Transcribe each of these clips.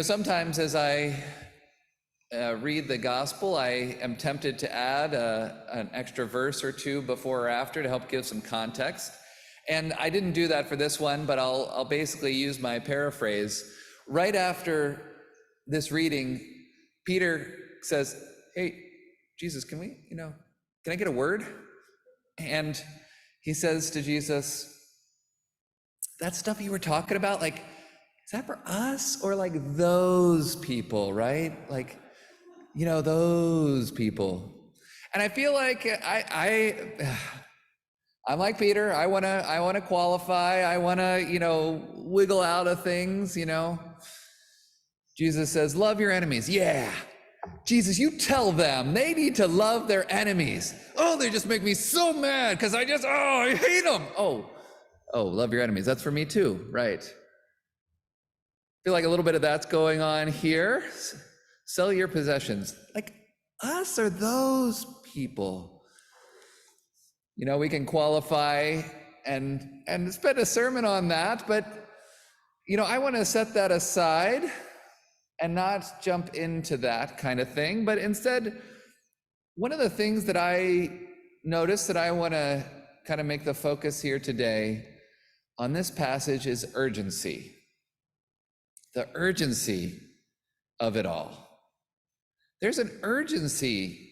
Sometimes as I read the gospel, I am tempted to add an extra verse or two before or after to help give some context. And I didn't do that for this one, but I'll basically use my paraphrase. Right after this reading, Peter says, "Hey, Jesus, can I get a word?" And he says to Jesus, "That stuff you were talking about, like, is that for us or like those people, right? Like, those people." And I feel like I'm like Peter. I wanna qualify. I wanna, wiggle out of things. Jesus says, "Love your enemies." Yeah. Jesus, you tell them they need to love their enemies. Oh, they just make me so mad because I hate them. Oh, love your enemies. That's for me too, right? Feel like a little bit of that's going on here. Sell your possessions. Like us or those people. We can qualify and spend a sermon on that, but I want to set that aside and not jump into that kind of thing. But instead, one of the things that I noticed that I want to kind of make the focus here today on this passage is urgency. The urgency of it all. There's an urgency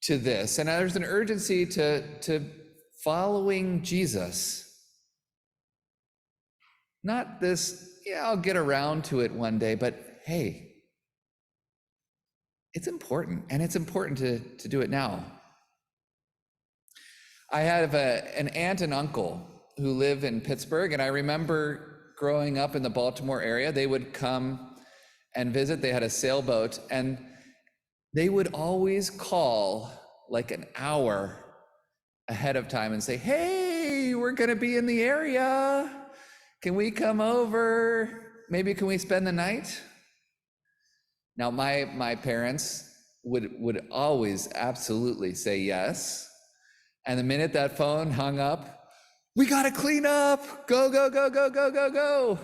to this, and there's an urgency to following Jesus. Not this, I'll get around to it one day, but hey, it's important, and it's important to do it now. I have an aunt and uncle who live in Pittsburgh, and I remember growing up in the Baltimore area, they would come and visit. They had a sailboat, and they would always call like an hour ahead of time and say, "Hey, we're gonna be in the area. Can we come over? Maybe can we spend the night?" Now, my parents would always absolutely say yes. And the minute that phone hung up, "We gotta clean up, go, go, go, go, go, go, go."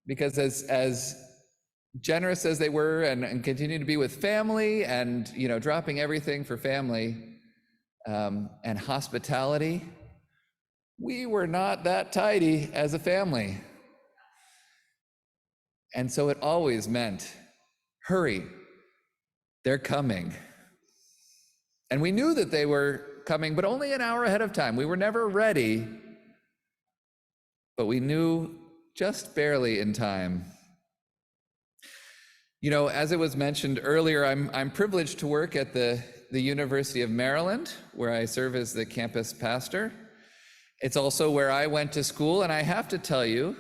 Because as generous as they were and continue to be with family and, dropping everything for family and hospitality, we were not that tidy as a family. And so it always meant, hurry, they're coming. And we knew that they were coming, but only an hour ahead of time. We were never ready, but we knew just barely in time. As it was mentioned earlier, I'm privileged to work at the University of Maryland, where I serve as the campus pastor. It's also where I went to school, and I have to tell you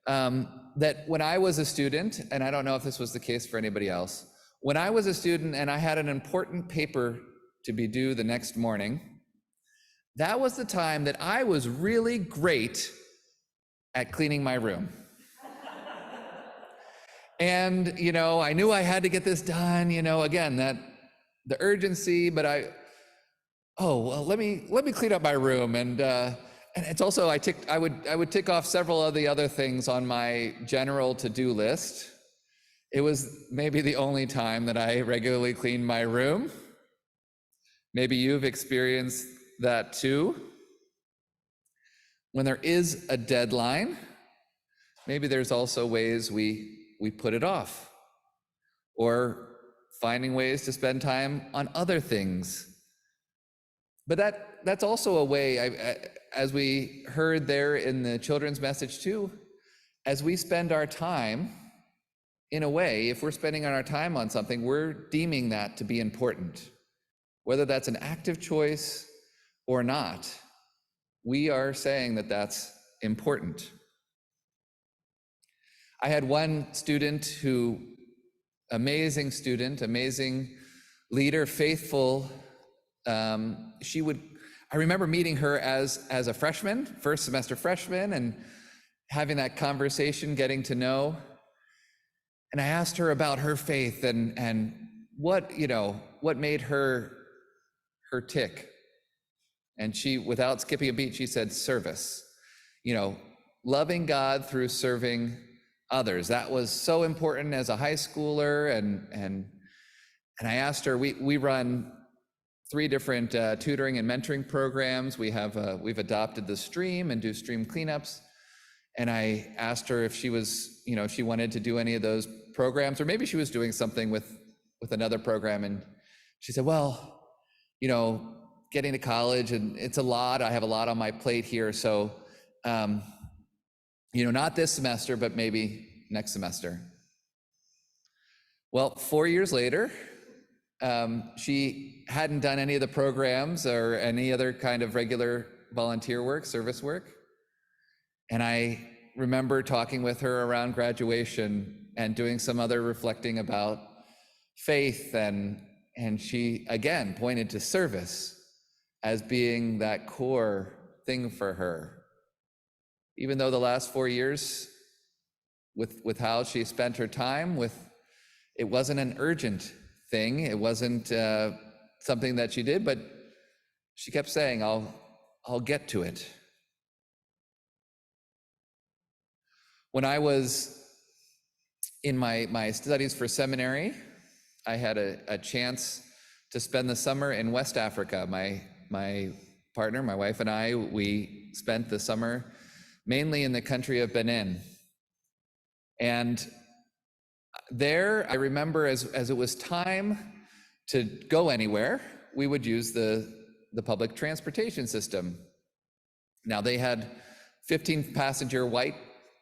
that when I was a student, and I don't know if this was the case for anybody else, when I was a student and I had an important paper to be due the next morning, that was the time that I was really great at cleaning my room. And, I knew I had to get this done, again, the urgency, but let me clean up my room. And it's also, I would tick off several of the other things on my general to-do list. It was maybe the only time that I regularly cleaned my room. Maybe you've experienced that too. When there is a deadline, maybe there's also ways we put it off, or finding ways to spend time on other things. But that's also a way, as we heard there in the children's message too, as we spend our time, in a way, if we're spending our time on something, we're deeming that to be important. Whether that's an active choice or not, we are saying that that's important. I had one student amazing student, amazing leader, faithful. I remember meeting her as a freshman, first semester freshman, and having that conversation, getting to know. And I asked her about her faith and what made her tick. And she, without skipping a beat, she said service. Loving God through serving others. That was so important as a high schooler. And I asked her, we run 3 different tutoring and mentoring programs. We've adopted the stream and do stream cleanups. And I asked her if she was, if she wanted to do any of those programs, or maybe she was doing something with another program. And she said, well, getting to college, and it's a lot. I have a lot on my plate here. So, not this semester, but maybe next semester. Well, 4 years later, she hadn't done any of the programs or any other kind of regular volunteer work, service work. And I remember talking with her around graduation and doing some other reflecting about faith, and she again pointed to service as being that core thing for her. Even though the last 4 years, with how she spent her time, it wasn't an urgent thing, it wasn't something that she did, but she kept saying, I'll get to it. When I was in my studies for seminary, I had a chance to spend the summer in West Africa. My partner, my wife and I, we spent the summer mainly in the country of Benin. And there, I remember as it was time to go anywhere, we would use the public transportation system. Now, they had 15-passenger white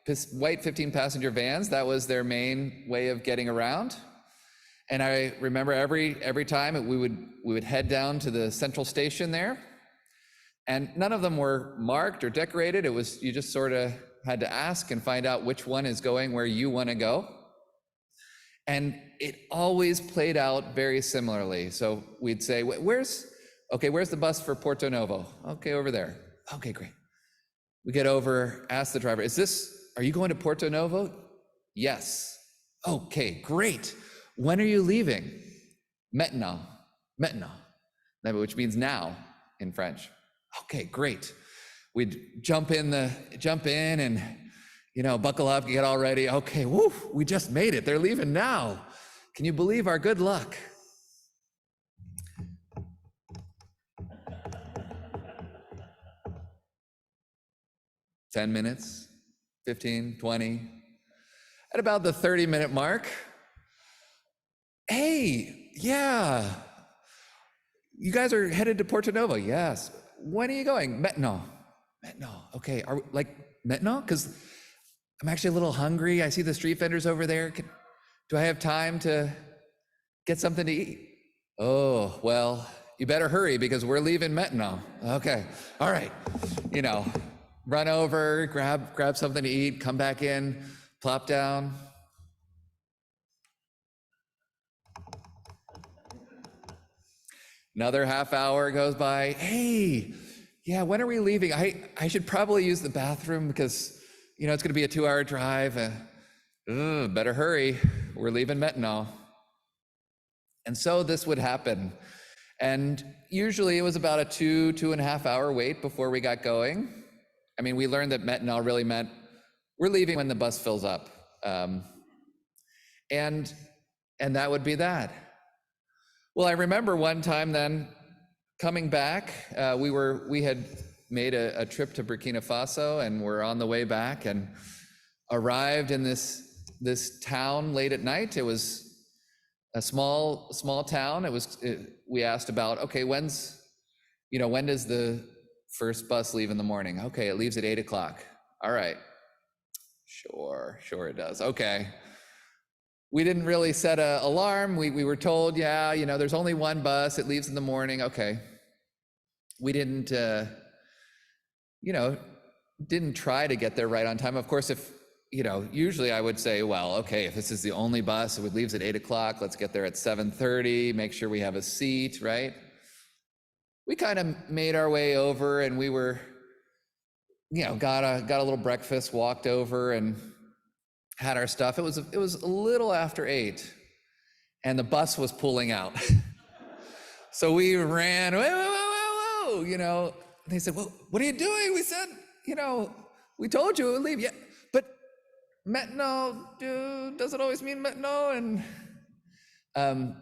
15-passenger vans. That was their main way of getting around. And I remember every time we would head down to the central station there, and none of them were marked or decorated. It was, you just sort of had to ask and find out which one is going where you want to go. And it always played out very similarly. So we'd say, where's the bus for Porto Novo? Okay, over there. Okay, great. We get over, ask the driver, are you going to Porto Novo? Yes. Okay, great. When are you leaving? Maintenant, which means now in French. Okay, great. We'd jump in and, buckle up, get all ready. Okay, woo, we just made it. They're leaving now. Can you believe our good luck? "10 minutes, 15, 20. At about the 30-minute mark, hey, yeah, you guys are headed to Porto Novo? Yes. When are you going? Maintenant. Okay, maintenant? Because I'm actually a little hungry. I see the street vendors over there. Do I have time to get something to eat? Oh, well, you better hurry because we're leaving maintenant. Okay, all right. Run over, grab something to eat, come back in, plop down. Another half hour goes by. Hey, yeah, when are we leaving? I should probably use the bathroom because, it's going to be a 2-hour drive. Better hurry. We're leaving maintenant. And so this would happen. And usually it was about a 2.5 hour wait before we got going. I mean, we learned that maintenant really meant we're leaving when the bus fills up. And that would be that. Well, I remember one time then coming back, we had made a trip to Burkina Faso, and we're on the way back and arrived in this town late at night. It was a small town. We asked about, okay, when does the first bus leave in the morning? Okay, it leaves at 8 o'clock. All right. Sure it does. Okay. We didn't really set an alarm. We were told, yeah, there's only one bus. It leaves in the morning. Okay. We didn't try to get there right on time. Of course, if, usually I would say, well, okay, if this is the only bus, it leaves at 8 o'clock. Let's get there at 7:30, make sure we have a seat, right? We kind of made our way over, and we were, got a little breakfast, walked over and had our stuff. It was a little after 8, and the bus was pulling out. So we ran, whoa. They said, well, what are you doing? We said, we told you it would leave. Yeah, but Maintenant, dude, doesn't always mean maintenant. And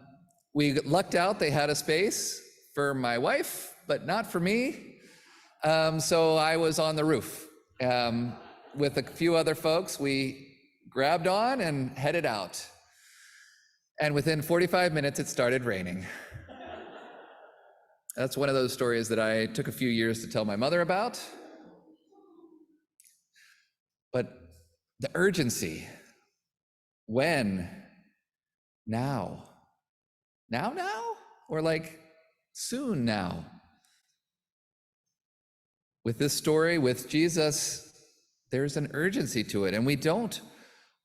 we lucked out. They had a space for my wife, but not for me. So I was on the roof with a few other folks. We grabbed on and headed out. And within 45 minutes, it started raining. That's one of those stories that I took a few years to tell my mother about. But the urgency, when, now, or like soon now. With this story, with Jesus, there's an urgency to it, and we don't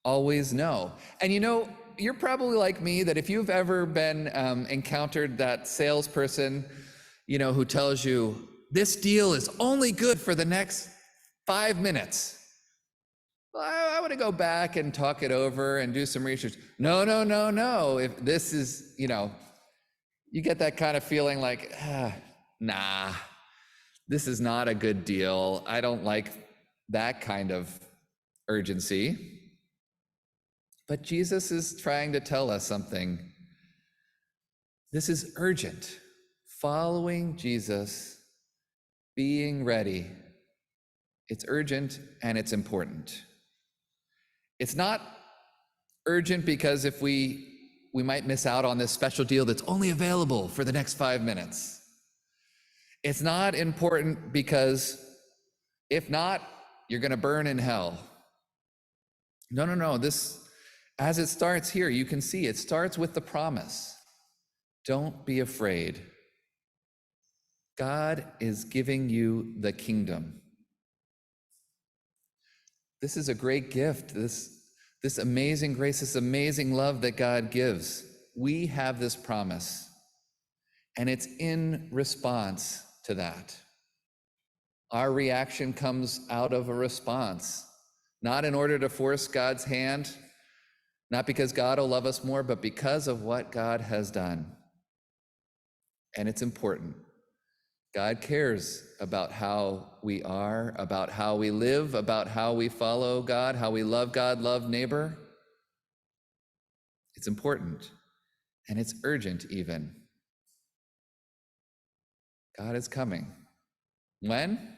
always know. And you know, you're probably like me, that if you've ever been encountered that salesperson, you know, who tells you, this deal is only good for the next 5 minutes. Well, I want to go back and talk it over and do some research. No. If this is, you know, you get that kind of feeling like, nah, this is not a good deal. I don't like that kind of urgency. But Jesus is trying to tell us something. This is urgent. Following Jesus, being ready. It's urgent and it's important. It's not urgent because if we might miss out on this special deal that's only available for the next 5 minutes. It's not important because if not, you're going to burn in hell. No. This, as it starts here, you can see it starts with the promise. Don't be afraid. God is giving you the kingdom. This is a great gift, this amazing grace, this amazing love that God gives. We have this promise, and it's in response to that. Our reaction comes out of a response, not in order to force God's hand, not because God will love us more, but because of what God has done. And it's important. God cares about how we are, about how we live, about how we follow God, how we love God, love neighbor. It's important, and it's urgent even. God is coming. When?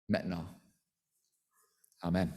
Maintenant. Amen.